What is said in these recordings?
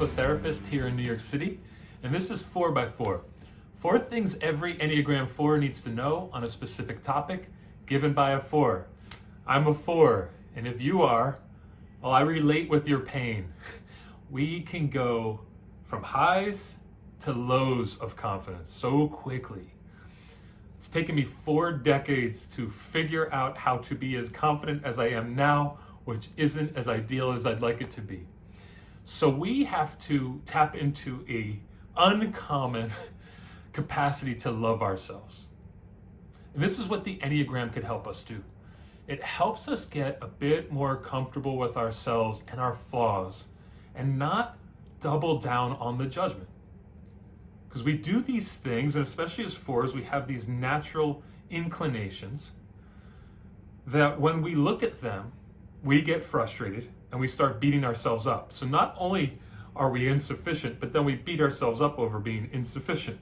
psychotherapist here in New York City, and this is 4x4. 4 things every Enneagram 4 needs to know on a specific topic, given by a 4. I'm a 4, and if you are, well, I relate with your pain. We can go from highs to lows of confidence so quickly. It's taken me 4 decades to figure out how to be as confident as I am now, which isn't as ideal as I'd like it to be. So we have to tap into a uncommon capacity to love ourselves. And this is what the Enneagram could help us do. It helps us get a bit more comfortable with ourselves and our flaws and not double down on the judgment. Because we do these things, and especially as 4s, we have these natural inclinations that when we look at them, we get frustrated and we start beating ourselves up. So not only are we insufficient, but then we beat ourselves up over being insufficient.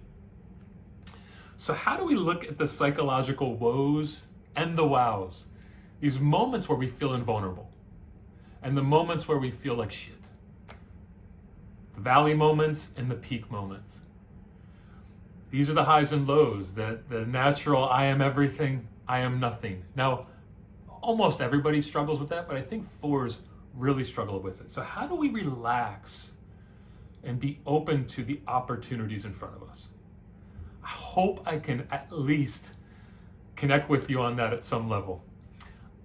So how do we look at the psychological woes and the wows? These moments where we feel invulnerable and the moments where we feel like shit. The valley moments and the peak moments. These are the highs and lows, the natural I am everything, I am nothing. Now, almost everybody struggles with that, but I think 4s really struggle with it. So how do we relax and be open to the opportunities in front of us? I hope I can at least connect with you on that at some level.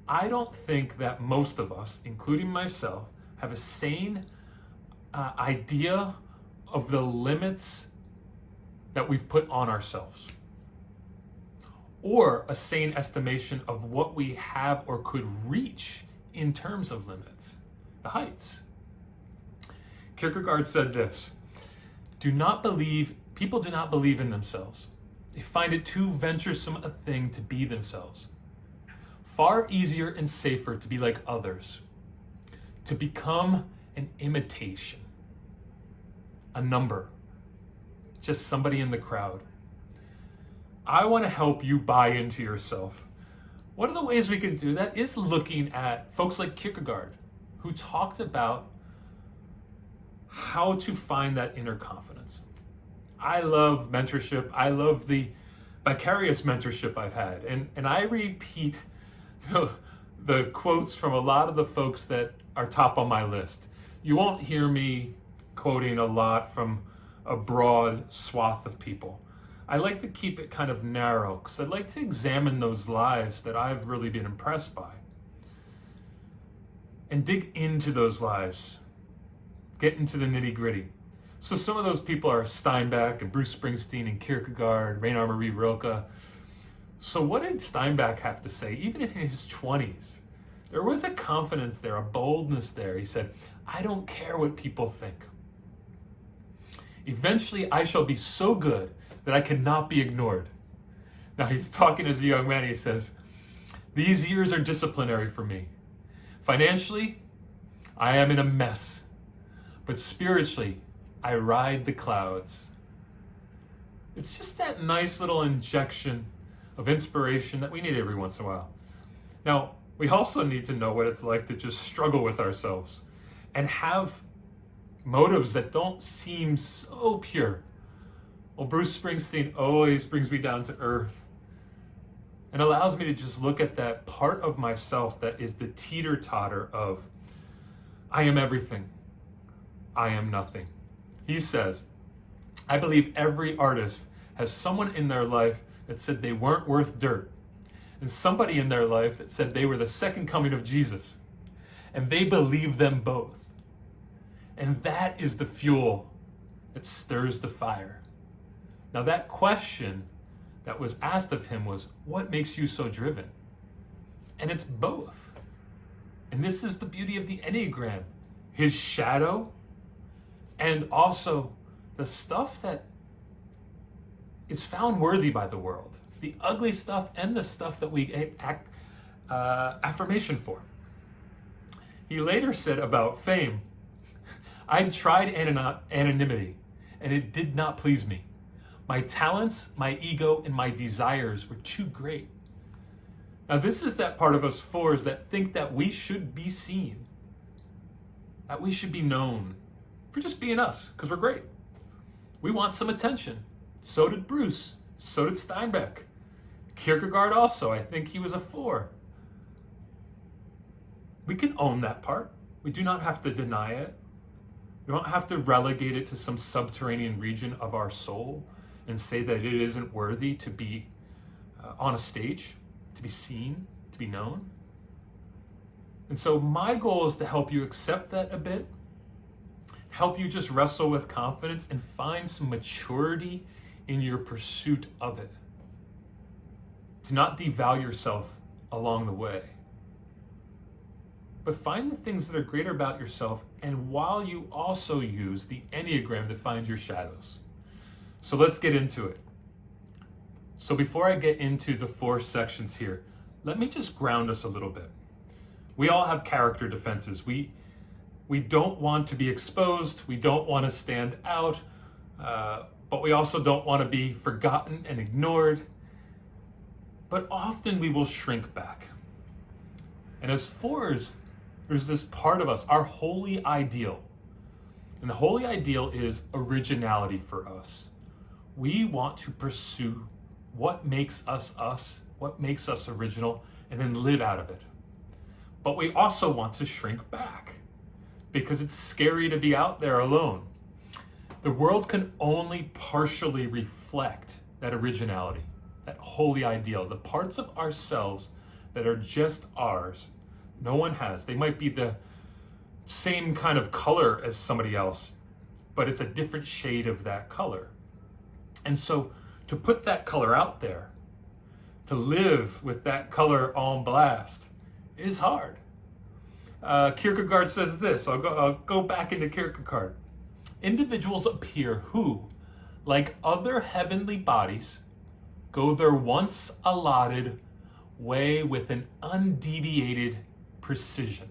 I don't think that most of us, including myself, have a sane idea of the limits that we've put on ourselves, or a sane estimation of what we have or could reach in terms of limits, the heights. Kierkegaard said this: people do not believe in themselves. They find it too venturesome a thing to be themselves. Far easier and safer to be like others, to become an imitation, a number, just somebody in the crowd. I want to help you buy into yourself. One of the ways we can do that is looking at folks like Kierkegaard, who talked about how to find that inner confidence. I love mentorship. I love the vicarious mentorship I've had. And I repeat the quotes from a lot of the folks that are top on my list. You won't hear me quoting a lot from a broad swath of people. I like to keep it kind of narrow because I'd like to examine those lives that I've really been impressed by and dig into those lives, get into the nitty gritty. So some of those people are Steinbeck and Bruce Springsteen and Kierkegaard, Rainer Maria Rilke. So what did Steinbeck have to say? Even in his 20s, there was a confidence there, a boldness there. He said, I don't care what people think. Eventually, I shall be so good that I cannot be ignored. Now, he's talking as a young man. He says, these years are disciplinary for me. Financially, I am in a mess. But spiritually, I ride the clouds. It's just that nice little injection of inspiration that we need every once in a while. Now, we also need to know what it's like to just struggle with ourselves and have motives that don't seem so pure. Well, Bruce Springsteen always brings me down to earth and allows me to just look at that part of myself that is the teeter-totter of, I am everything, I am nothing. He says, I believe every artist has someone in their life that said they weren't worth dirt, and somebody in their life that said they were the second coming of Jesus, and they believe them both. And that is the fuel that stirs the fire. Now that question that was asked of him was, what makes you so driven? And it's both. And this is the beauty of the Enneagram. His shadow and also the stuff that is found worthy by the world. The ugly stuff and the stuff that we act affirmation for. He later said about fame, I tried anonymity, and it did not please me. My talents, my ego, and my desires were too great. Now this is that part of us 4s that think that we should be seen, that we should be known for just being us, because we're great. We want some attention. So did Bruce. So did Steinbeck. Kierkegaard also, I think he was a 4. We can own that part. We do not have to deny it. We don't have to relegate it to some subterranean region of our soul and say that it isn't worthy to be on a stage, to be seen, to be known. And so my goal is to help you accept that a bit, help you just wrestle with confidence and find some maturity in your pursuit of it. To not devalue yourself along the way, but find the things that are greater about yourself, and while you also use the Enneagram to find your shadows. So let's get into it. So before I get into the 4 sections here, let me just ground us a little bit. We all have character defenses. We don't want to be exposed. We don't want to stand out, but we also don't want to be forgotten and ignored. But often we will shrink back. And as 4s, there's this part of us, our holy ideal. And the holy ideal is originality for us. We want to pursue what makes us us, what makes us original, and then live out of it. But we also want to shrink back because it's scary to be out there alone. The world can only partially reflect that originality, that holy ideal, the parts of ourselves that are just ours. No one has. They might be the same kind of color as somebody else, but it's a different shade of that color. And so to put that color out there, to live with that color on blast, is hard. Kierkegaard says this. I'll go back into Kierkegaard. Individuals appear who, like other heavenly bodies, go their once allotted way with an undeviated precision.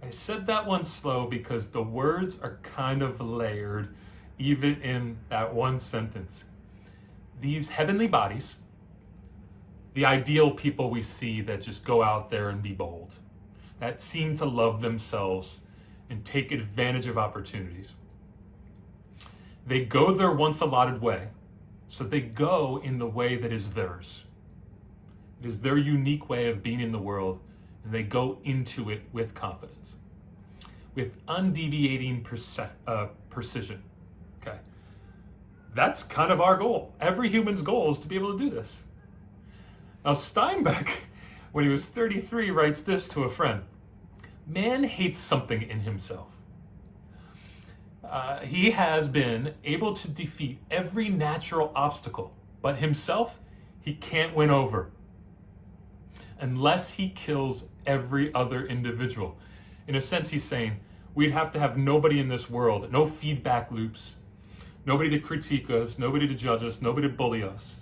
I said that one slow because the words are kind of layered even in that one sentence. These heavenly bodies, the ideal people we see that just go out there and be bold, that seem to love themselves and take advantage of opportunities. They go their once allotted way, so they go in the way that is theirs. It is their unique way of being in the world, and they go into it with confidence, with undeviating precision. Okay, that's kind of our goal. Every human's goal is to be able to do this. Now Steinbeck, when he was 33, writes this to a friend: man hates something in himself. He has been able to defeat every natural obstacle, but himself, he can't win over unless he kills every other individual. In a sense, he's saying we'd have to have nobody in this world, no feedback loops, nobody to critique us, nobody to judge us, nobody to bully us,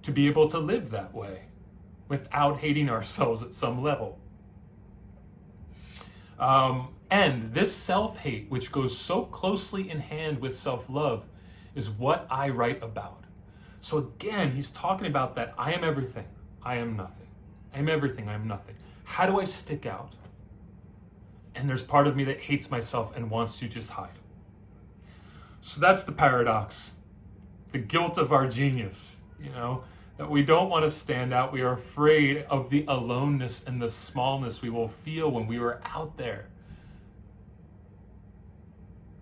to be able to live that way without hating ourselves at some level. And this self-hate, which goes so closely in hand with self-love, is what I write about. So again, he's talking about that I am everything, I am nothing. I am everything, I am nothing. How do I stick out? And there's part of me that hates myself and wants to just hide. So that's the paradox, the guilt of our genius, that we don't want to stand out. We are afraid of the aloneness and the smallness we will feel when we are out there.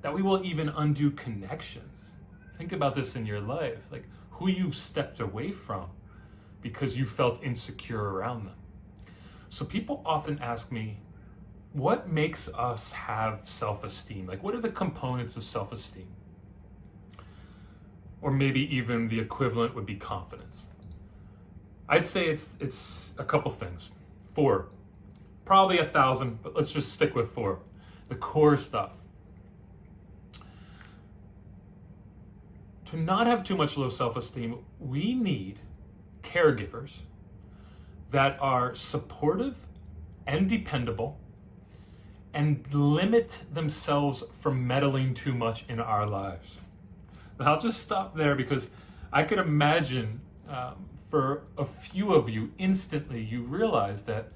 That we will even undo connections. Think about this in your life, like who you've stepped away from because you felt insecure around them. So people often ask me, what makes us have self-esteem? Like, what are the components of self-esteem? Or maybe even the equivalent would be confidence. I'd say it's a couple things. 4, probably 1,000, but let's just stick with 4. The core stuff. To not have too much low self-esteem, we need caregivers that are supportive and dependable and limit themselves from meddling too much in our lives. Now, I'll just stop there because I could imagine for a few of you, instantly you realize that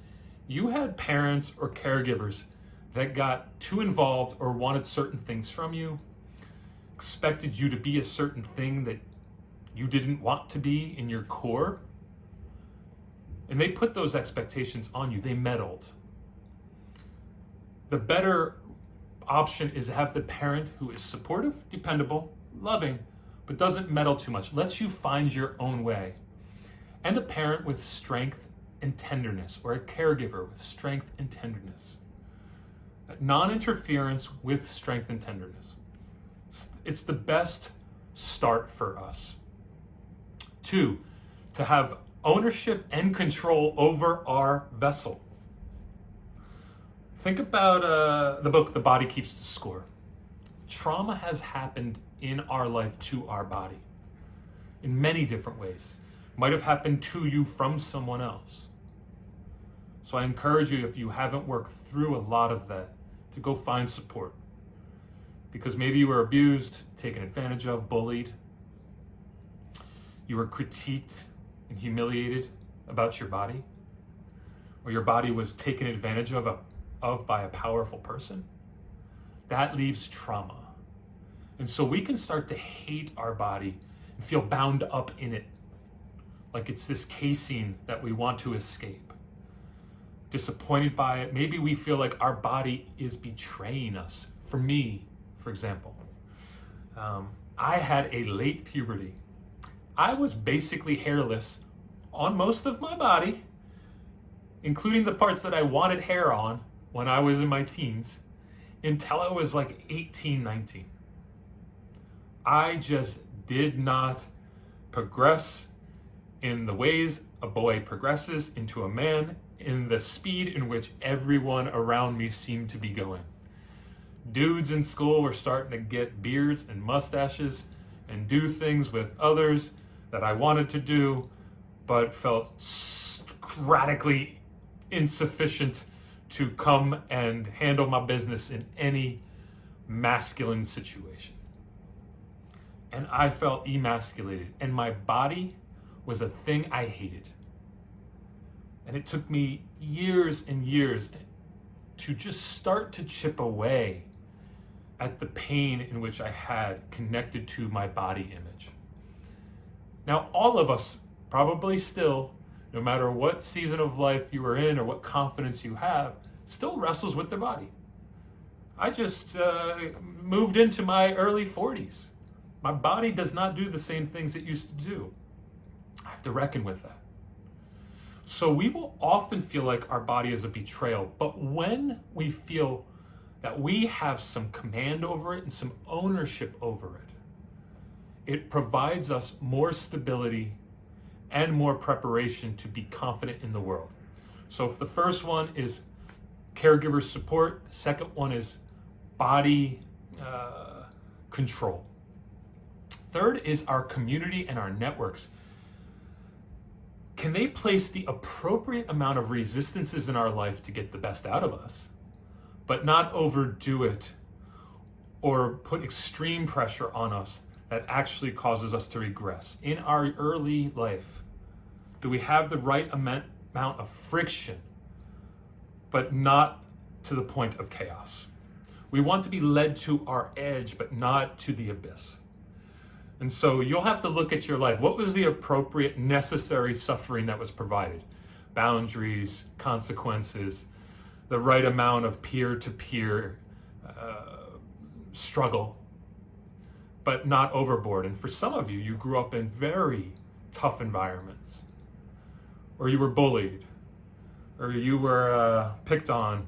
you had parents or caregivers that got too involved or wanted certain things from you, expected you to be a certain thing that you didn't want to be in your core, and they put those expectations on you. They meddled. The better option is to have the parent who is supportive, dependable, loving, but doesn't meddle too much, lets you find your own way. And a parent with strength and tenderness, or a caregiver with strength and tenderness. Non-interference with strength and tenderness. It's the best start for us. 2, to have ownership and control over our vessel. Think about the book, The Body Keeps the Score. Trauma has happened in our life to our body in many different ways. Might have happened to you from someone else. So I encourage you, if you haven't worked through a lot of that, to go find support. Because maybe you were abused, taken advantage of, bullied. You were critiqued and humiliated about your body. Or your body was taken advantage of by a powerful person. That leaves trauma. And so we can start to hate our body and feel bound up in it. Like it's this casing that we want to escape. Disappointed by it. Maybe we feel like our body is betraying us. For me, for example, I had a late puberty. I was basically hairless on most of my body, including the parts that I wanted hair on when I was in my teens, until I was like 18, 19. I just did not progress in the ways a boy progresses into a man, in the speed in which everyone around me seemed to be going. Dudes in school were starting to get beards and mustaches and do things with others that I wanted to do, but felt radically insufficient to come and handle my business in any masculine situation. And I felt emasculated, and my body was a thing I hated. And it took me years and years to just start to chip away at the pain in which I had connected to my body image. Now, all of us probably still, no matter what season of life you are in or what confidence you have, still wrestles with their body. I just moved into my early 40s. My body does not do the same things it used to do. I have to reckon with that. So we will often feel like our body is a betrayal, but when we feel that we have some command over it and some ownership over it, it provides us more stability and more preparation to be confident in the world. So if the first one is caregiver support, second one is body control. Third is our community and our networks. Can they place the appropriate amount of resistances in our life to get the best out of us, but not overdo it or put extreme pressure on us that actually causes us to regress? In our early life, do we have the right amount of friction, but not to the point of chaos? We want to be led to our edge, but not to the abyss. And so you'll have to look at your life. What was the appropriate, necessary suffering that was provided? Boundaries, consequences, the right amount of peer-to-peer struggle, but not overboard. And for some of you, you grew up in very tough environments, or you were bullied, or you were picked on.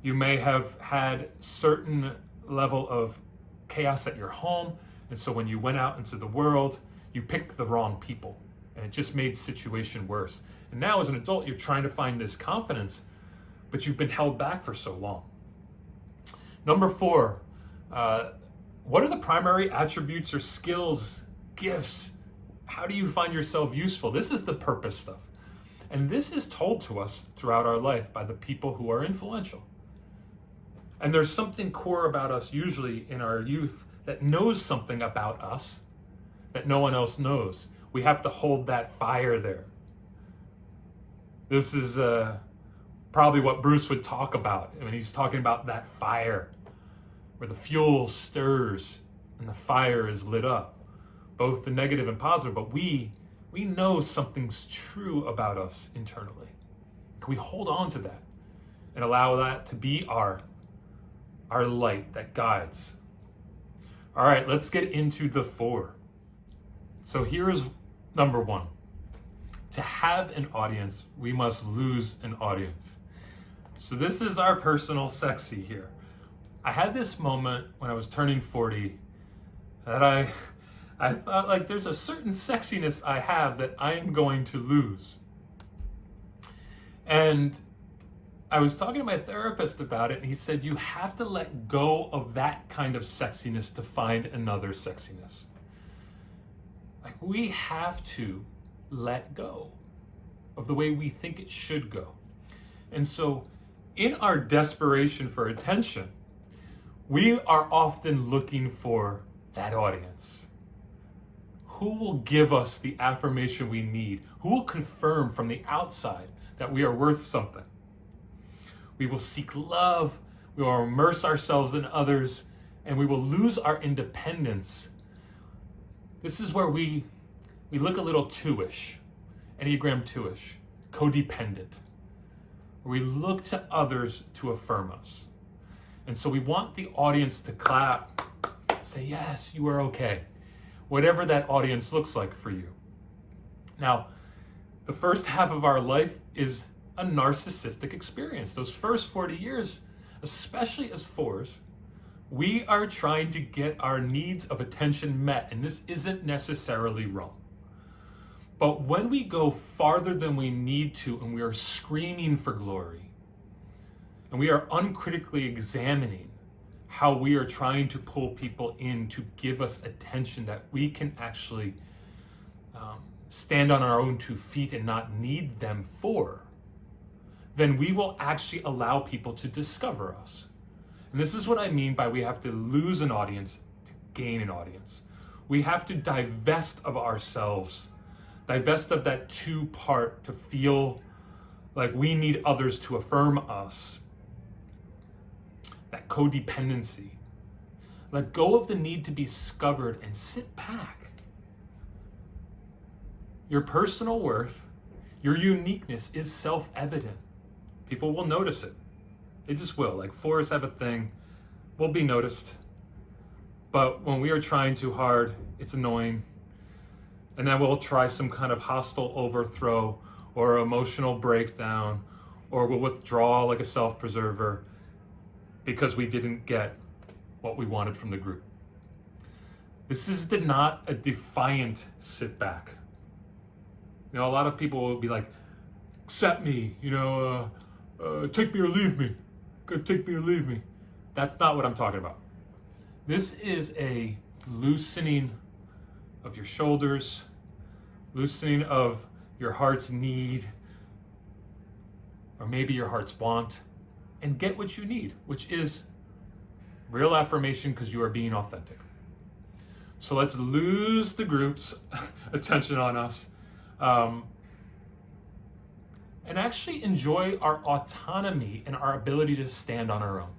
You may have had certain level of chaos at your home. And so when you went out into the world, you picked the wrong people, and it just made the situation worse. And now as an adult, you're trying to find this confidence, but you've been held back for so long. Number 4, what are the primary attributes or skills, gifts? How do you find yourself useful? This is the purpose stuff. And this is told to us throughout our life by the people who are influential. And there's something core about us usually in our youth that knows something about us that no one else knows. We have to hold that fire there. This is probably what Bruce would talk about. I mean, he's talking about that fire where the fuel stirs and the fire is lit up, both the negative and positive, but we know something's true about us internally. Can we hold on to that and allow that to be our light that guides? All right, let's get into the 4. So here's number 1. To have an audience, we must lose an audience. So this is our personal sexy here. I had this moment when I was turning 40 that I thought, like, there's a certain sexiness I have that I am going to lose. And I was talking to my therapist about it, and he said, you have to let go of that kind of sexiness to find another sexiness. Like, we have to let go of the way we think it should go. And so in our desperation for attention, we are often looking for that audience. Who will give us the affirmation we need? Who will confirm from the outside that we are worth something? We will seek love, we will immerse ourselves in others, and we will lose our independence. This is where we look a little 2-ish, Enneagram 2-ish, codependent, where we look to others to affirm us. And so we want the audience to clap, say, yes, you are okay, whatever that audience looks like for you. Now, the first half of our life is a narcissistic experience. Those first 40 years, especially as 4s, we are trying to get our needs of attention met, and this isn't necessarily wrong. But when we go farther than we need to, and we are screaming for glory, and we are uncritically examining how we are trying to pull people in to give us attention that we can actually stand on our own 2 feet and not need them for, then we will actually allow people to discover us. And this is what I mean by we have to lose an audience to gain an audience. We have to divest of ourselves, divest of that 2-part to feel like we need others to affirm us. That codependency. Let go of the need to be discovered and sit back. Your personal worth, your uniqueness is self-evident. People will notice it. They just will. Like 4s have a thing. We'll be noticed. But when we are trying too hard, it's annoying. And then we'll try some kind of hostile overthrow or emotional breakdown, or we'll withdraw like a self-preserver because we didn't get what we wanted from the group. This is not a defiant sit back. You know, a lot of people will be like, accept me, take me or leave me. Take me or leave me. That's not what I'm talking about. This is a loosening of your shoulders, loosening of your heart's need, or maybe your heart's want, and get what you need, which is real affirmation because you are being authentic. So let's lose the group's attention on us, and actually enjoy our autonomy and our ability to stand on our own.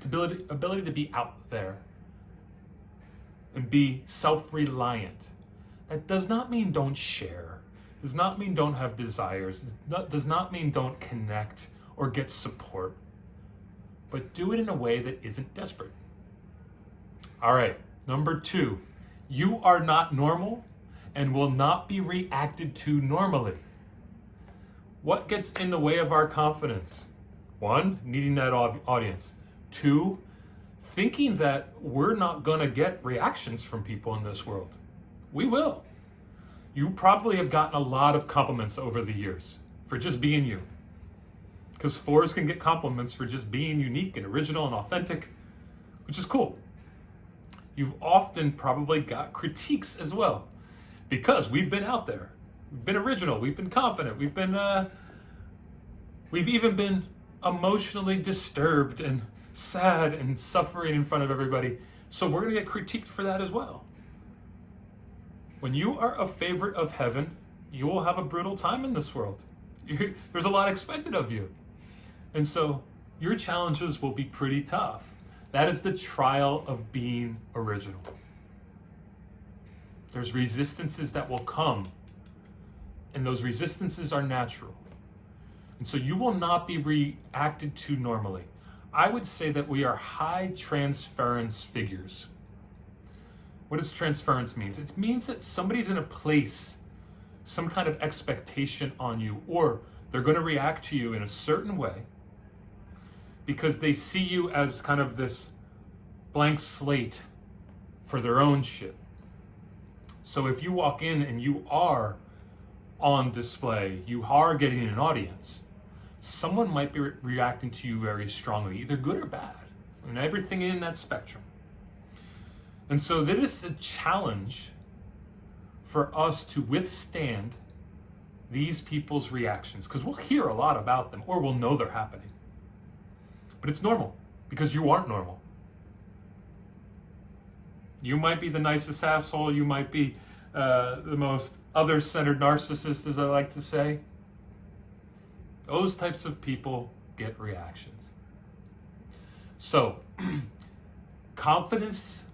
Ability to be out there and be self-reliant. That does not mean don't share, does not mean don't have desires, does not mean don't connect or get support, but do it in a way that isn't desperate. All right, number 2, you are not normal and will not be reacted to normally. What gets in the way of our confidence? 1, needing that audience. 2, thinking that we're not gonna get reactions from people in this world. We will. You probably have gotten a lot of compliments over the years for just being you. Because 4s can get compliments for just being unique and original and authentic, which is cool. You've often probably got critiques as well, because we've been out there. We've been original, we've been confident, we've even been emotionally disturbed and sad and suffering in front of everybody. So we're gonna get critiqued for that as well. When you are a favorite of heaven, you will have a brutal time in this world. There's a lot expected of you. And so your challenges will be pretty tough. That is the trial of being original. There's resistances that will come, and those resistances are natural. And so you will not be reacted to normally. I would say that we are high transference figures. What does transference mean? It means that somebody's going to place some kind of expectation on you, or they're going to react to you in a certain way because they see you as kind of this blank slate for their own shit. So if you walk in and you are on display, you are getting an audience, someone might be reacting to you very strongly, either good or bad, and everything in that spectrum. And so that is a challenge for us to withstand these people's reactions, because we'll hear a lot about them or we'll know they're happening. But it's normal because you aren't normal. You might be the nicest asshole, you might be the most other-centered narcissist, as I like to say. Those types of people get reactions. So, confidence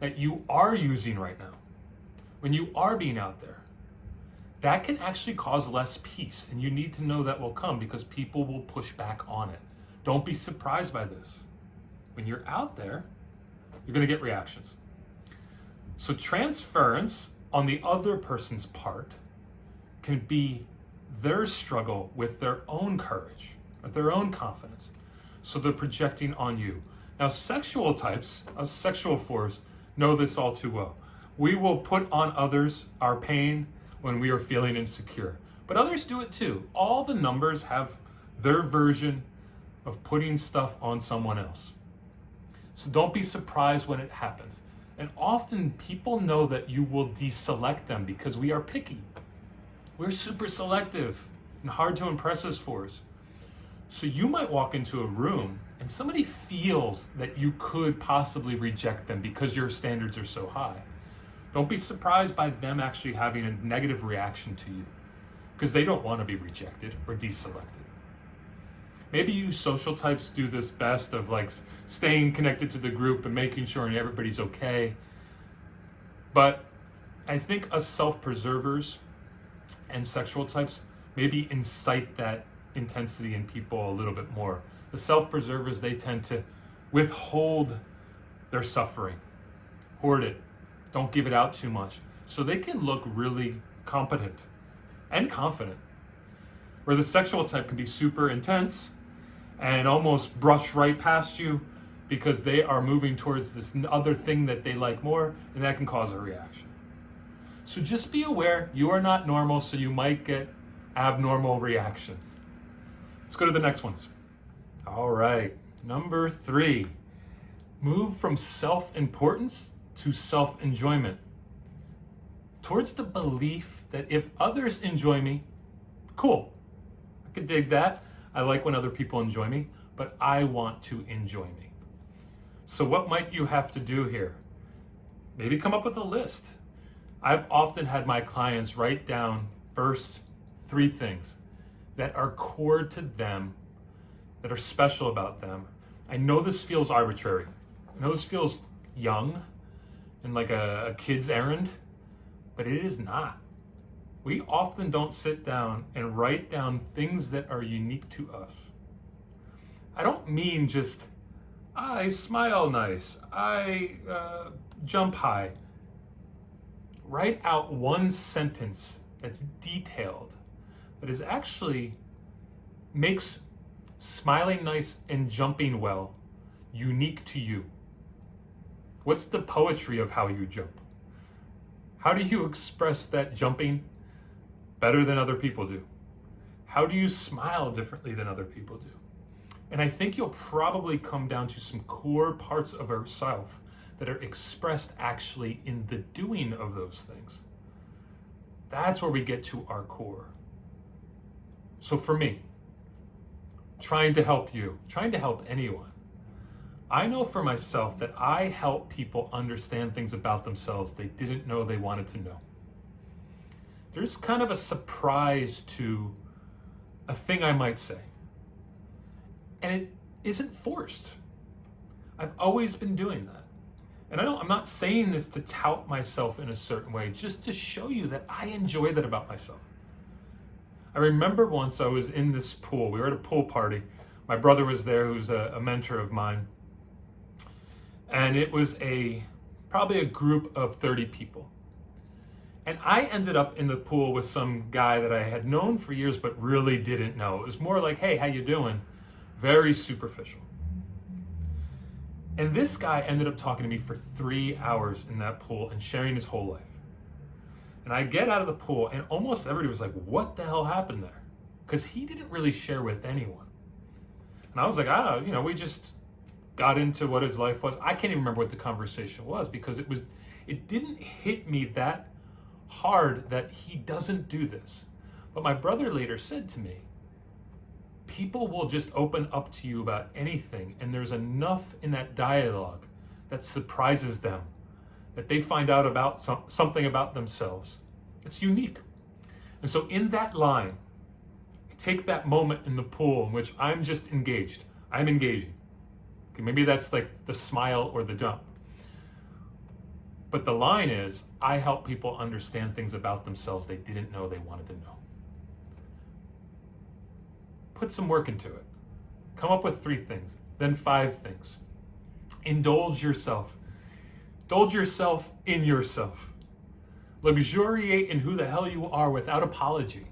that you are using right now, when you are being out there, that can actually cause less peace. And you need to know that will come because people will push back on it. Don't be surprised by this. When you're out there, you're going to get reactions. So transference on the other person's part can be their struggle with their own courage, with their own confidence. So they're projecting on you. Now, sexual types, sexual fours, know this all too well. We will put on others our pain when we are feeling insecure. But others do it too. All the numbers have their version of putting stuff on someone else. So don't be surprised when it happens. And often people know that you will deselect them because we are picky. We're super selective and hard to impress as fours. So you might walk into a room and somebody feels that you could possibly reject them because your standards are so high. Don't be surprised by them actually having a negative reaction to you because they don't want to be rejected or deselected. Maybe you social types do this best of like staying connected to the group and making sure everybody's okay. But I think us self-preservers and sexual types maybe incite that intensity in people a little bit more. The self-preservers, they tend to withhold their suffering, hoard it, don't give it out too much. So they can look really competent and confident. Where the sexual type can be super intense and almost brush right past you because they are moving towards this other thing that they like more, and that can cause a reaction. So just be aware you are not normal, so you might get abnormal reactions. Let's go to the next ones. All right, number 3, move from self-importance to self-enjoyment. Towards the belief that if others enjoy me, cool, I could dig that. I like when other people enjoy me, but I want to enjoy me. So what might you have to do here? Maybe come up with a list. I've often had my clients write down first 3 things that are core to them, that are special about them. I know this feels arbitrary. I know this feels young and like a kid's errand, but it is not. We often don't sit down and write down things that are unique to us. I don't mean just, I smile nice, I jump high. Write out one sentence that's detailed, that is actually makes smiling nice and jumping well unique to you. What's the poetry of how you jump? How do you express that jumping better than other people do? How do you smile differently than other people do? And I think you'll probably come down to some core parts of yourself that are expressed actually in the doing of those things. That's where we get to our core. So for me, trying to help you, trying to help anyone, I know for myself that I help people understand things about themselves they didn't know they wanted to know. There's kind of a surprise to a thing I might say. And it isn't forced. I've always been doing that. And I'm not saying this to tout myself in a certain way, just to show you that I enjoy that about myself. I remember once I was in this pool. We were at a pool party. My brother was there, who's a mentor of mine. And it was probably a group of 30 people. And I ended up in the pool with some guy that I had known for years, but really didn't know. It was more like, hey, how you doing? Very superficial. And this guy ended up talking to me for 3 hours in that pool and sharing his whole life. And I get out of the pool and almost everybody was like, what the hell happened there? Because he didn't really share with anyone. And I was like, I don't know, we just got into what his life was. I can't even remember what the conversation was because it didn't hit me that hard that he doesn't do this. But my brother later said to me, people will just open up to you about anything, and there's enough in that dialogue that surprises them, that they find out about something about themselves. It's unique. And so in that line, take that moment in the pool in which I'm just engaged. I'm engaging. Okay, maybe that's like the smile or the jump. But the line is, I help people understand things about themselves they didn't know they wanted to know. Put some work into it. Come up with 3 things, then 5 things. Indulge yourself. Indulge yourself in yourself. Luxuriate in who the hell you are without apology.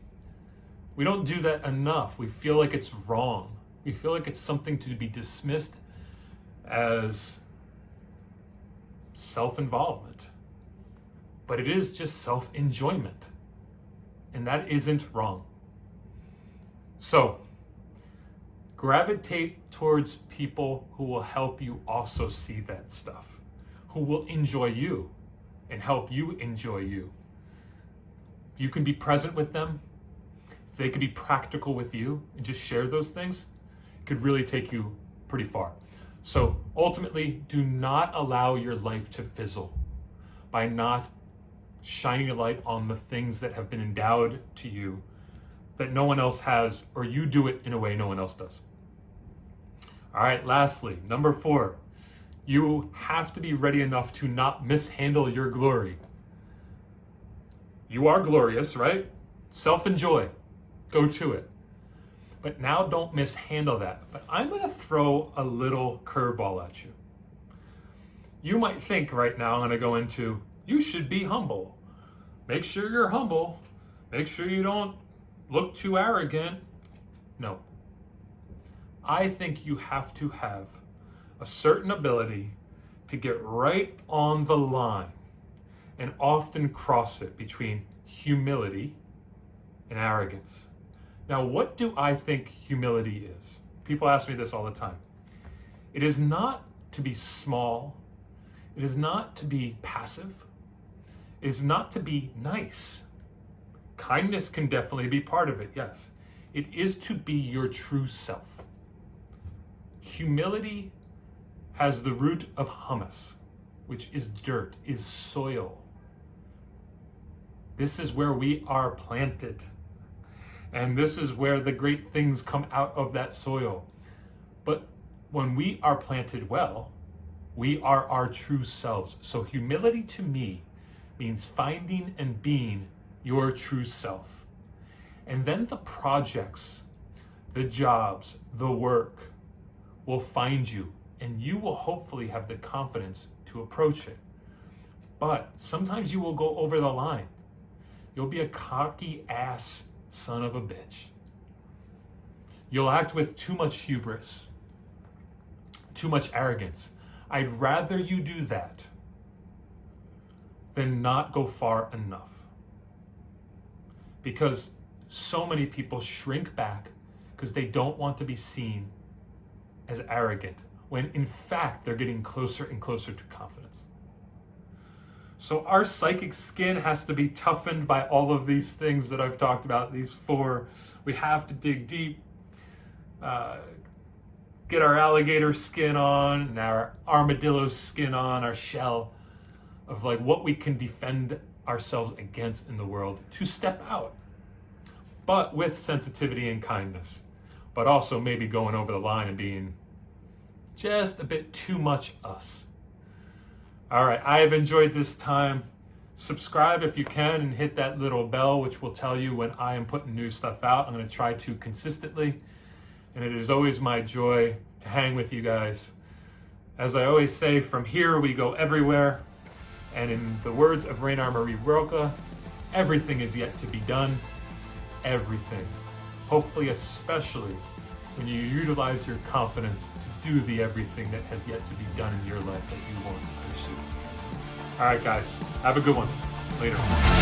We don't do that enough. We feel like it's wrong. We feel like it's something to be dismissed as self-involvement. But it is just self-enjoyment. And that isn't wrong. So, gravitate towards people who will help you also see that stuff, who will enjoy you and help you enjoy you. If you can be present with them, if they could be practical with you and just share those things, it could really take you pretty far. So ultimately, do not allow your life to fizzle by not shining a light on the things that have been endowed to you that no one else has, or you do it in a way no one else does. All right, lastly, number 4, you have to be ready enough to not mishandle your glory. You are glorious, right? Self-enjoy, go to it. But now don't mishandle that. But I'm gonna throw a little curveball at you. You might think right now I'm gonna go into, you should be humble. Make sure you're humble. Make sure you don't look too arrogant. No. I think you have to have a certain ability to get right on the line and often cross it between humility and arrogance. Now, what do I think humility is? People ask me this all the time. It is not to be small. It is not to be passive. It is not to be nice. Kindness can definitely be part of it, yes. It is to be your true self. Humility has the root of humus, which is dirt, is soil. This is where we are planted. And this is where the great things come out of that soil. But when we are planted well, we are our true selves. So humility to me means finding and being your true self. And then the projects, the jobs, the work will find you, and you will hopefully have the confidence to approach it. But sometimes you will go over the line. You'll be a cocky ass son of a bitch. You'll act with too much hubris, too much arrogance. I'd rather you do that than not go far enough. Because so many people shrink back because they don't want to be seen as arrogant, when in fact they're getting closer and closer to confidence. So our psychic skin has to be toughened by all of these things that I've talked about, these 4. We have to dig deep, get our alligator skin on, and our armadillo skin on, our shell of like what we can defend ourselves against in the world to step out. but with sensitivity and kindness, but also maybe going over the line and being just a bit too much us. All right, I have enjoyed this time. Subscribe if you can and hit that little bell, which will tell you when I am putting new stuff out. I'm going to try to consistently, and it is always my joy to hang with you guys. As I always say, from here we go everywhere, and in the words of Rainer Marie Rilke, everything is yet to be done. Everything. Hopefully, especially when you utilize your confidence to do the everything that has yet to be done in your life that you want to pursue. All right, guys, have a good one. Later.